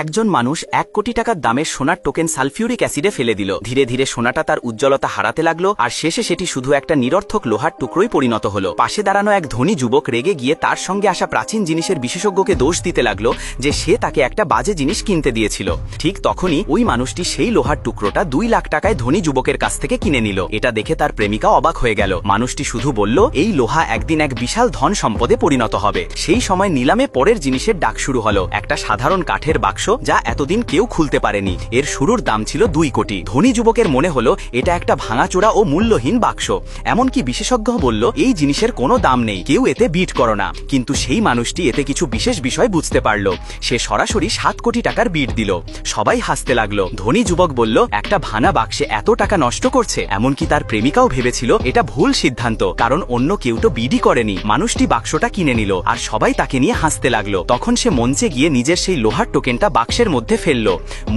একজন মানুষ 1 কোটি টাকার দামের সোনার টোকেন সালফিউরিক অ্যাসিডে ফেলে দিল। ধীরে ধীরে সোনাটা তার উজ্জ্বলতা হারাতে লাগলো, আর শেষে সেটি শুধু একটা নিরর্থক লোহার টুকরোই পরিণত হলো। পাশে দাঁড়ানো এক ধনী যুবক রেগে গিয়ে তার সঙ্গে আসা প্রাচীন জিনিসের বিশেষজ্ঞকে দোষ দিতে লাগলো যে সে তাকে একটা বাজে জিনিস কিনতে দিয়েছিল। ঠিক তখনই ওই মানুষটি সেই লোহার টুকরোটা 2 লাখ টাকায় ধনী যুবকের কাছ থেকে কিনে নিল। এটা দেখে তার প্রেমিকা অবাক হয়ে গেল। মানুষটি শুধু বলল, এই লোহা একদিন এক বিশাল ধন সম্পদে পরিণত হবে। সেই সময় নিলামে পরের জিনিসের ডাক শুরু হলো। একটা সাধারণ কাঠের বাক্স, যা এতদিন কেউ খুলতে পারেনি। এর শুরুর দাম ছিল 2 কোটি। ধনী যুবকের মনে হলো এটা একটা ভাঙাচোরা ও মূল্যহীন বাক্স। এমনকি বিশেষজ্ঞ বলল, এই জিনিসের কোনো দাম নেই, কেউ এতে বিট করো না। কিন্তু সেই মানুষটি এতে কিছু বিশেষ বিষয় বুঝতে পারল। সে সরাসরি 7 কোটি টাকার বিট দিল। সবাই হাসতে লাগলো। ধনী যুবক বলল, একটা ভাঙা বাক্সে এত টাকা নষ্ট করছে। এমনকি তার প্রেমিকাও ভেবেছিল এটা ভুল সিদ্ধান্ত, কারণ অন্য কেউ তো বিডই করেনি। মানুষটি বাক্সটা কিনে নিল, আর সবাই তাকে নিয়ে হাসতে লাগলো। তখন সে মঞ্চে গিয়ে নিজের সেই লোহার টোকেনটা বাক্সের মধ্যে ফেলল।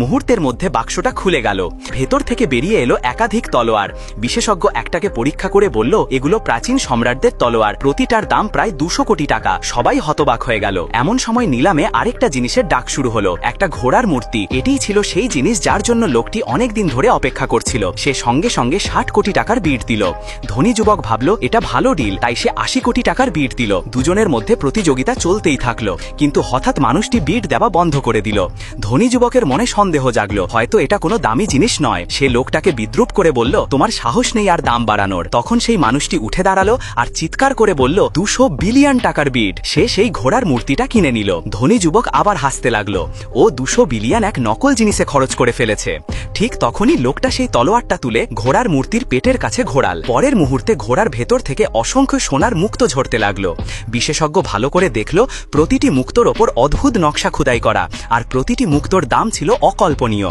মুহূর্তের মধ্যে বাক্সটা খুলে গেল। ভেতর থেকে বেরিয়ে এলো একাধিক তলোয়ার। বিশেষজ্ঞ একটাকে পরীক্ষা করে বলল, এগুলো প্রাচীন সম্রাটদের তলোয়ার, প্রতিটার দাম প্রায় 200 কোটি টাকা। সবাই হতবাক হয়ে গেল। এমন সময় নিলামে আরেকটা জিনিসের ডাক শুরু হলো, একটা ঘোড়ার মূর্তি। এটিই ছিল সেই জিনিস যার জন্য লোকটি অনেকদিন ধরে অপেক্ষা করছিল। সে সঙ্গে সঙ্গে 60 কোটি টাকার বিট দিল। ধনী যুবক ভাবল এটা ভালো ডিল, তাই সে 80 কোটি টাকার বিট দিল। দুজনের মধ্যে প্রতিযোগিতা চলতেই থাকলো, কিন্তু হঠাৎ মানুষটি বিট দেওয়া বন্ধ করে দিল। ধনী যুবকের মনে সন্দেহ জাগলো, হয়তো এটা কোনো দামি জিনিস নয়। সে লোকটাকে বিদ্রুপ করে বলল, তোমার সাহস নেই আর দাম বাড়ানোর। তখন সেই মানুষটি উঠে দাঁড়ালো আর চিৎকার করে বলল, 200 বিলিয়ন টাকার বিট। সে সেই ঘোড়ার মূর্তিটা কিনে নিল। ধনী যুবক আবার হাসতে লাগলো। ও 200 বিলিয়ন এক নকল জিনিসে খরচ করে ফেলেছে। ঠিক তখনই লোকটা সেই তলোয়ারটা তুলে ঘোড়ার মূর্তির পেটের কাছে ঘোরাল। পরের মুহূর্তে ঘোড়ার ভেতর থেকে অসংখ্য সোনার মুক্তো ঝরতে লাগলো। বিশেষজ্ঞ ভালো করে দেখল, প্রতিটি মুক্তোর ওপর অদ্ভুত নকশা খোদাই করা, আর প্রতিটি মুক্তোর দাম ছিল অকল্পনীয়।